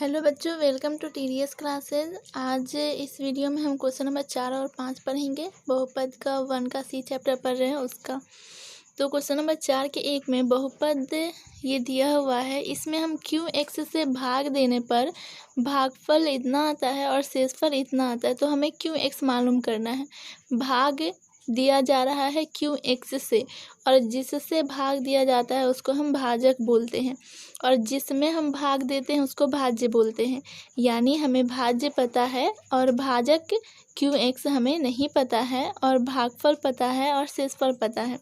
Hello बच्चों, welcome to TDS classes. आज इस वीडियो में हम क्वेश्चन नंबर 4 और 5 पढ़ेंगे। बहुपद का 1 का सी चैप्टर पढ़ रहे हैं उसका। तो क्वेश्चन नंबर 4 के 1 में बहुपद ये दिया हुआ है, इसमें हम क्यू एक्स से भाग देने पर भागफल इतना आता है और शेषफल इतना आता है। तो हमें क्यू एक्स मालूम करना है। भाग दिया जा रहा है क्यू एक्स से, और जिससे भाग दिया जाता है उसको हम भाजक बोलते हैं, और जिसमें हम भाग देते हैं उसको भाज्य बोलते हैं। यानी हमें भाज्य पता है और भाजक क्यू एक्स हमें नहीं पता है, और भागफल पता है और शेषफल पता है।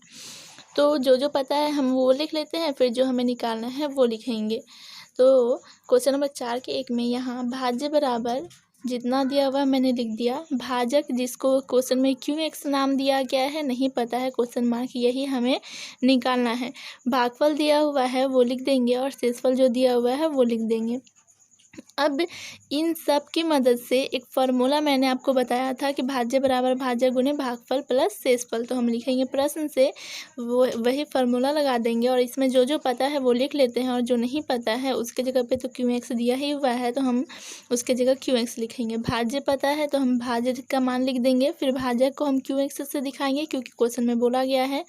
तो जो पता है हम वो लिख लेते हैं, फिर जो हमें निकालना है वो लिखेंगे। तो क्वेश्चन नंबर 4 के 1 में यहाँ भाज्य बराबर जितना दिया हुआ मैंने लिख दिया, भाजक जिसको क्वेश्चन में क्यू एक्स नाम दिया गया है नहीं पता है क्वेश्चन मार्क, यही हमें निकालना है। भागफल दिया हुआ है वो लिख देंगे, और शेषफल जो दिया हुआ है वो लिख देंगे। अब इन सब की मदद से एक फार्मूला मैंने आपको बताया था कि भाज्य बराबर भाजक गुणे भागफल प्लस शेषफल। तो हम लिखेंगे प्रश्न से वो वही फार्मूला लगा देंगे, और इसमें जो पता है वो लिख लेते हैं, और जो नहीं पता है उसके जगह पे तो क्यू एक्स दिया ही हुआ है तो हम उसके जगह क्यू एक्स लिखेंगे। भाज्य पता है तो हम भाज्य का मान लिख देंगे, फिर भाजक को हम क्यू एक्स से दिखाएंगे क्योंकि क्वेश्चन में बोला गया है।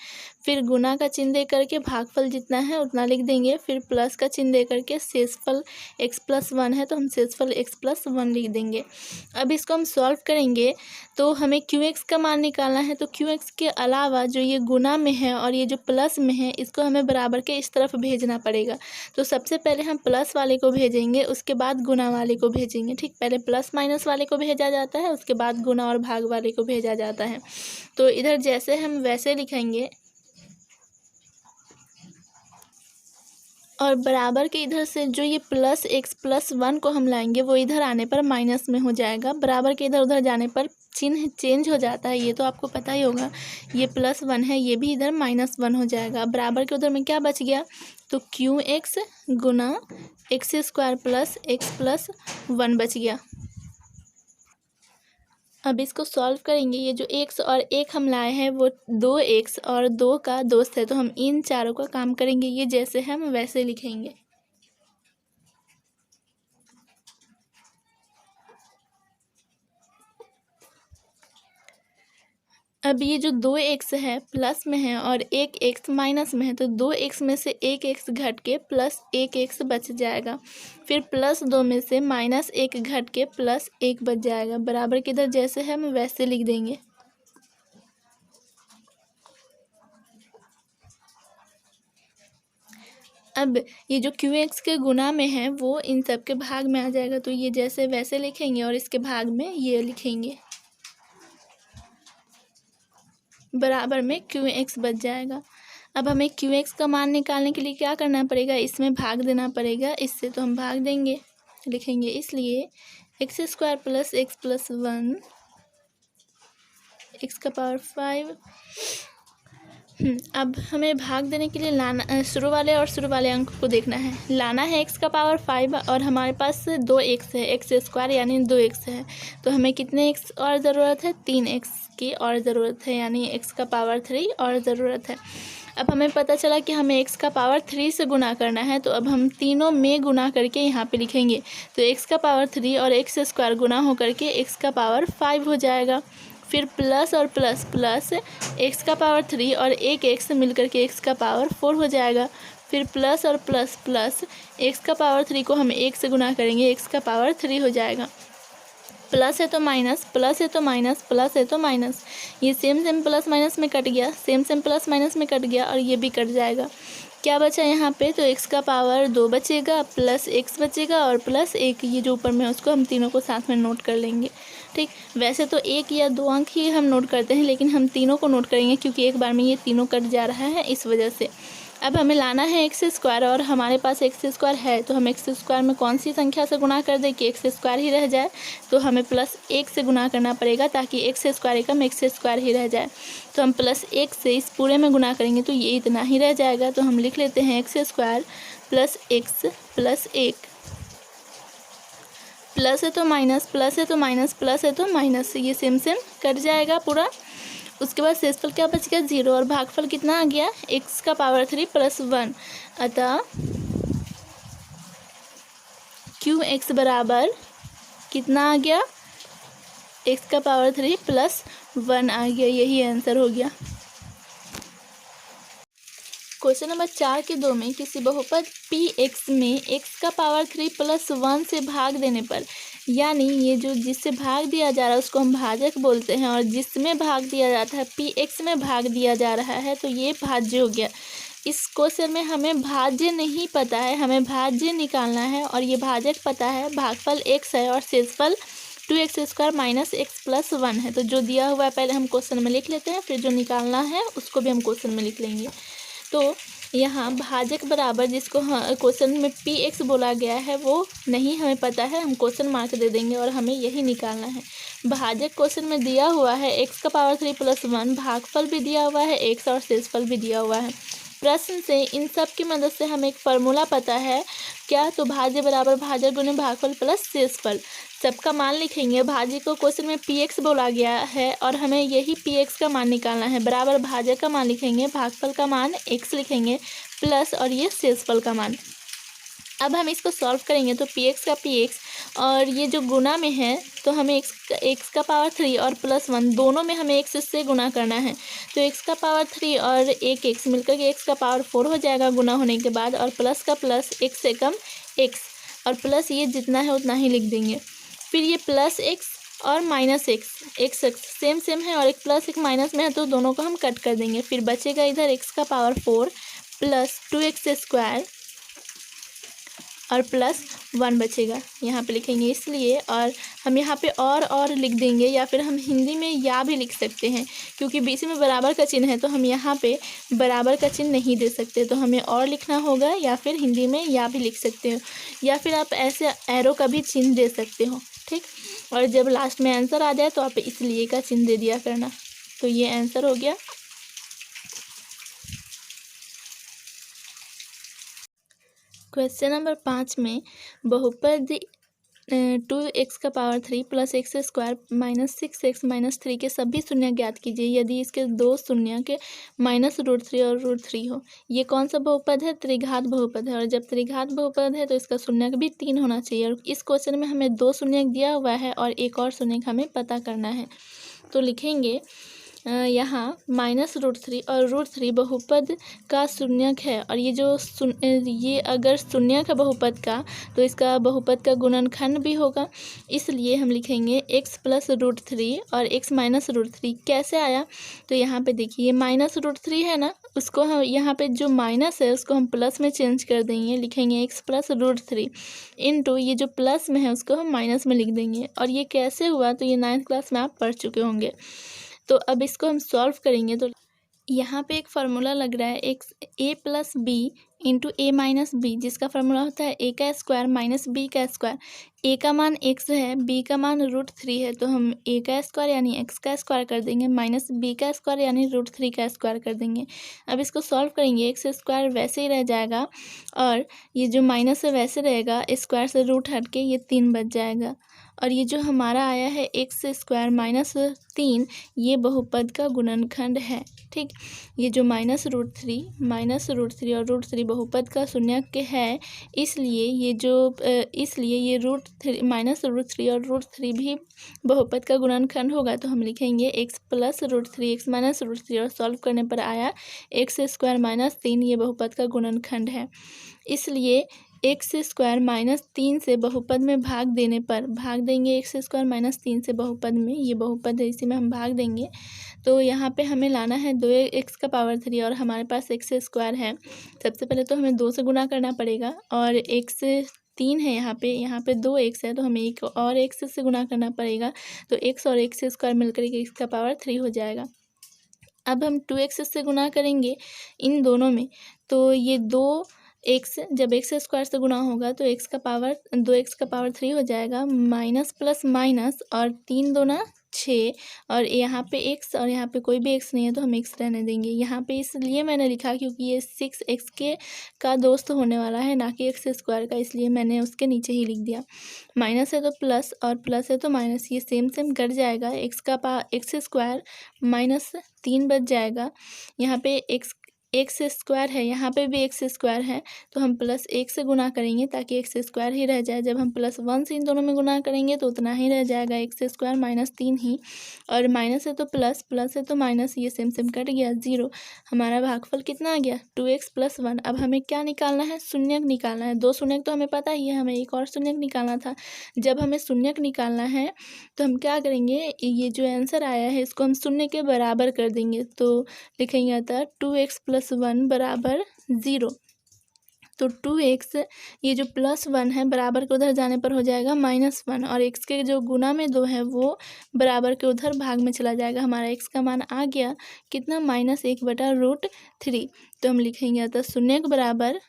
फिर गुना का चिन्ह दे करके भागफल जितना है उतना लिख देंगे, फिर प्लस का चिन्ह दे करके शेषफल x + 1 है तो हम शेषफल x + 1 लिख देंगे। अब इसको हम सॉल्व करेंगे तो हमें क्यू एक्स का मान निकालना है। तो क्यू एक्स के अलावा जो ये गुना में है और ये जो प्लस में है इसको हमें बराबर के इस तरफ भेजना पड़ेगा। तो सबसे पहले हम प्लस वाले को भेजेंगे, उसके बाद गुना वाले को भेजेंगे। ठीक, पहले प्लस माइनस वाले को भेजा जाता है, उसके बाद गुना और भाग वाले को भेजा जाता है। तो इधर जैसे हम वैसे लिखेंगे, और बराबर के इधर से जो ये प्लस x + 1 को हम लाएंगे वो इधर आने पर माइनस में हो जाएगा। बराबर के इधर उधर जाने पर चिन्ह चेंज हो जाता है, ये तो आपको पता ही होगा। ये +1 है, ये भी इधर -1 हो जाएगा। बराबर के उधर में क्या बच गया, तो क्यू एक्स गुना x² + x + 1 बच गया। अब इसको सॉल्व करेंगे। ये जो x और 1 हम लाए हैं वो 2x और 2 का दोस्त है, तो हम इन चारों का काम करेंगे। ये जैसे हम वैसे लिखेंगे। अब ये जो 2x है प्लस में है और 1x माइनस में है, तो 2x में से 1x घट के +1x बच जाएगा। फिर +2 में से -1 घट के +1 बच जाएगा। बराबर के इधर जैसे है हम वैसे लिख देंगे। अब ये जो क्यू एक्स के गुना में है वो इन सब के भाग में आ जाएगा, तो ये जैसे वैसे लिखेंगे और इसके भाग में ये लिखेंगे। बराबर में क्यू एक्स बच जाएगा। अब हमें क्यू एक्स का मान निकालने के लिए क्या करना पड़ेगा, इसमें भाग देना पड़ेगा इससे, तो हम भाग देंगे, लिखेंगे। इसलिए x² + x + 1 x⁵। अब हमें भाग देने के लिए लाना शुरू वाले अंक को देखना है। लाना है x⁵ और हमारे पास 2x है, x² यानी 2x है। तो हमें कितने x और ज़रूरत है, 3x की और ज़रूरत है, यानी x⁵ और ज़रूरत है। अब हमें पता चला कि हमें x⁵ से गुना करना है, तो अब हम तीनों में गुना करके यहाँ पे लिखेंगे। तो x⁵ और x² गुना होकर के x⁵ हो जाएगा। फिर प्लस और प्लस प्लस x⁵ और एक x मिल करके x⁴ हो जाएगा। फिर प्लस और प्लस प्लस x⁵ को हम 1 से गुना करेंगे, x⁵ हो जाएगा। प्लस है तो माइनस, प्लस है तो माइनस, प्लस है तो माइनस। ये सेम प्लस माइनस में कट गया, सेम प्लस माइनस में कट गया, और ये भी कट जाएगा। क्या बचा यहाँ पे, तो x⁵ 2 बचेगा, +x बचेगा और +1, ये जो ऊपर में है उसको हम तीनों को साथ में नोट कर लेंगे। ठीक, वैसे तो 1 या 2 अंक ही हम नोट करते हैं, लेकिन हम तीनों को नोट करेंगे क्योंकि एक बार में ये तीनों कट जा रहा है, इस वजह से। अब हमें लाना है x² और हमारे पास x² है, तो हम x² में कौन सी संख्या से गुना कर दें कि x² ही रह जाए, तो हमें +1 से गुना करना पड़ेगा ताकि x² एकम x² ही रह जाए। तो हम +1 से इस पूरे में गुना करेंगे तो ये इतना ही रह जाएगा। तो हम लिख लेते हैं x² + x + 1। प्लस है तो माइनस, प्लस है तो माइनस, प्लस है तो माइनस, ये सेम कट जाएगा पूरा। उसके बाद शेषफल क्या बच गया, 0, और भागफल कितना आ गया, x⁵ + 1। अतः क्यों x बराबर कितना आ गया, x का पावर 3 प्लस 1 आ गया। यही आंसर हो गया। क्वेश्चन नंबर 4 के 2 में किसी बहुपद px में x का पावर 3 प्लस 1 से भाग देने पर, यानी ये जो जिससे भाग दिया जा रहा है उसको हम भाजक बोलते हैं, और जिसमें भाग दिया जाता है px में भाग दिया जा रहा है, तो ये भाज्य हो गया। इस क्वेश्चन में हमें भाज्य नहीं पता है, हमें भाज्य निकालना है, और ये भाजक पता है, भागफल x है और शेषफल 2x² माइनस x प्लस 1 है। तो जो दिया हुआ है पहले हम क्वेश्चन में लिख लेते हैं, फिर जो निकालना है उसको भी हम क्वेश्चन में लिख लेंगे। तो यहाँ भाजक बराबर जिसको क्वेश्चन में px बोला गया है वो नहीं हमें पता है, हम क्वेश्चन मार्क दे देंगे और हमें यही निकालना है। भाजक क्वेश्चन में दिया हुआ है x का पावर 3 प्लस 1, भागफल भी दिया हुआ है x और शेषफल भी दिया हुआ है। प्रश्न से इन सब की मदद से हमें एक फार्मूला पता है क्या, तो भाज्य बराबर भाजक गुने भागफल प्लस शेषफल। सबका मान लिखेंगे। भाज्य को क्वेश्चन में px बोला गया है और हमें यही px का मान निकालना है, बराबर भाजक का मान लिखेंगे, भागफल का मान x लिखेंगे, प्लस और ये शेषफल का मान। अब हम इसको सॉल्व करेंगे तो px का px और ये जो गुना में है तो हमें x का पावर 3 और प्लस 1 दोनों में हमें x से गुना करना है। तो x का पावर 3 और एक x मिलकर के x का पावर 4 हो जाएगा गुना होने के बाद, और प्लस का प्लस x से कम x, और प्लस ये जितना है उतना ही लिख देंगे। फिर ये प्लस x और माइनस x सेम सेम है और एक प्लस एक माइनस में है तो दोनों को हम कट कर देंगे। फिर बचेगा इधर x का पावर 4 प्लस 2x² और प्लस 1 बचेगा, यहाँ पे लिखेंगे इसलिए। और हम यहाँ पे और लिख देंगे, या फिर हम हिंदी में या भी लिख सकते हैं, क्योंकि बीच में बराबर का चिन्ह है तो हम यहाँ पे बराबर का चिन्ह नहीं दे सकते, तो हमें और लिखना होगा, या फिर हिंदी में या भी लिख सकते हो, या फिर आप ऐसे एरो का भी चिन्ह दे सकते हो, ठीक। और जब लास्ट में आंसर आ जाए तो आप इसलिए का चिन्ह दे दिया करना। तो ये आंसर हो गया। क्वेश्चन नंबर 5 में बहुपद 2x का power 3 plus x² minus 6x minus 3 के सभी शून्य ज्ञात कीजिए यदि इसके दो शून्य के माइनस √3 और √3 हो। ये कौन सा बहुपद है, त्रिघात बहुपद है, और जब त्रिघात बहुपद है तो इसका शून्य भी 3 होना चाहिए। और इस क्वेश्चन में हमें दो शून्य दिया हुआ है और एक और शून्य हमें पता करना है। तो लिखेंगे यहाँ -√3 और √3 बहुपद का शून्यक है, और ये जो ये अगर शून्यक है बहुपद का तो इसका बहुपद का गुणनखंड भी होगा, इसलिए हम लिखेंगे x प्लस √3 और x माइनस √3। कैसे आया, तो यहाँ पे देखिए -√3 है ना, उसको हम यहाँ पे जो माइनस है उसको हम प्लस में चेंज कर देंगे, लिखेंगे x प्लस √3 इंटू ये जो प्लस में है उसको हम माइनस में लिख देंगे। और ये कैसे हुआ, तो ये 9th क्लास में आप पढ़ चुके होंगे। तो अब इसको हम सॉल्व करेंगे तो यहाँ पे एक फार्मूला लग रहा है x a plus B into a minus B, जिसका फार्मूला होता है a का स्क्वायर माइनस b का स्क्वायर। a का मान x है, b का मान √3 है, तो हम a का स्क्वायर यानी x का स्क्वायर कर देंगे, माइनस b का स्क्वायर यानी √3 का स्क्वायर कर देंगे। अब इसको सॉल्व करेंगे, x² वैसे ही रह जाएगा और ये जो माइनस है वैसे रहेगा, स्क्वायर से रूट हट के ये 3 बच जाएगा। और ये जो हमारा आया है x² माइनस 3, ये बहुपद का गुणनखंड है, ठीक। ये जो -√3 और √3 बहुपद का शून्यक है, इसलिए ये जो इसलिए ये -√3 और √3 भी बहुपद का गुणनखंड होगा। तो हम लिखेंगे x प्लस √3 x माइनस √3 और सॉल्व करने पर आया x² माइनस 3, ये बहुपद का गुणनखंड है। इसलिए x² माइनस 3 से बहुपद में भाग देने पर, भाग देंगे x² माइनस 3 से बहुपद में, ये बहुपद है इसी में हम भाग देंगे। तो यहाँ पे हमें लाना है 2x का पावर 3 और हमारे पास x² है। सबसे पहले तो हमें 2 से गुना करना पड़ेगा, और x 3 है यहाँ पे 2x है तो हमें एक और x से गुना करना पड़ेगा, तो x और x² मिलकर के x का पावर 3 हो जाएगा। अब हम 2x से गुना करेंगे इन दोनों में, तो ये 2x जब x² से गुना होगा तो 2x का पावर 3 हो जाएगा, माइनस प्लस माइनस और 3 दूना 6, और यहाँ पे x और यहाँ पे कोई भी x नहीं है तो हम x रहने देंगे। यहाँ पे इसलिए मैंने लिखा क्योंकि ये 6x का दोस्त होने वाला है, ना कि x² का, इसलिए मैंने उसके नीचे ही लिख दिया। माइनस है तो प्लस और प्लस है तो माइनस, ये सेम कट जाएगा। x² -3 बच जाएगा। यहाँ पे x एक्स स्क्वायर है, यहाँ पे भी एक्स स्क्वायर है, तो हम प्लस एक से गुना करेंगे ताकि एक्स स्क्वायर ही रह जाए। जब हम प्लस वन से इन दोनों में गुना करेंगे तो उतना ही रह जाएगा, एक्स स्क्वायर माइनस 3 ही, और माइनस है तो प्लस, प्लस है तो माइनस, ये सेम सेम कट गया, 0। हमारा भागफल कितना आ गया 2x + 1। अब हमें क्या निकालना है, शून्यक निकालना है। दो शून्यक तो हमें पता ही है, हमें एक और शून्यक निकालना था। जब हमें शून्यक निकालना है तो हम क्या करेंगे, ये जो आंसर आया है इसको हम शून्य के बराबर कर देंगे। तो लिखेंगे अतः 2x + 1 बराबर 0। तो 2x, ये जो +1 है बराबर के उधर जाने पर हो जाएगा -1, और x के जो गुना में 2 है वो बराबर के उधर भाग में चला जाएगा। हमारा x का मान आ गया कितना, -1/√3। तो हम लिखेंगे अतः शून्य के बराबर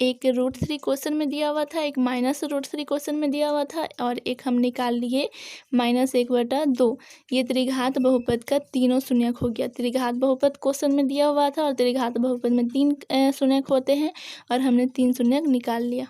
एक √3 क्वेश्चन में दिया हुआ था, एक -√3 क्वेश्चन में दिया हुआ था, और एक हम निकाल लिए -1/2। ये त्रिघात बहुपद का तीनों शून्यक हो गया। त्रिघात बहुपद क्वेश्चन में दिया हुआ था और त्रिघात बहुपद में 3 शून्यक होते हैं, और हमने 3 शून्यक निकाल लिया।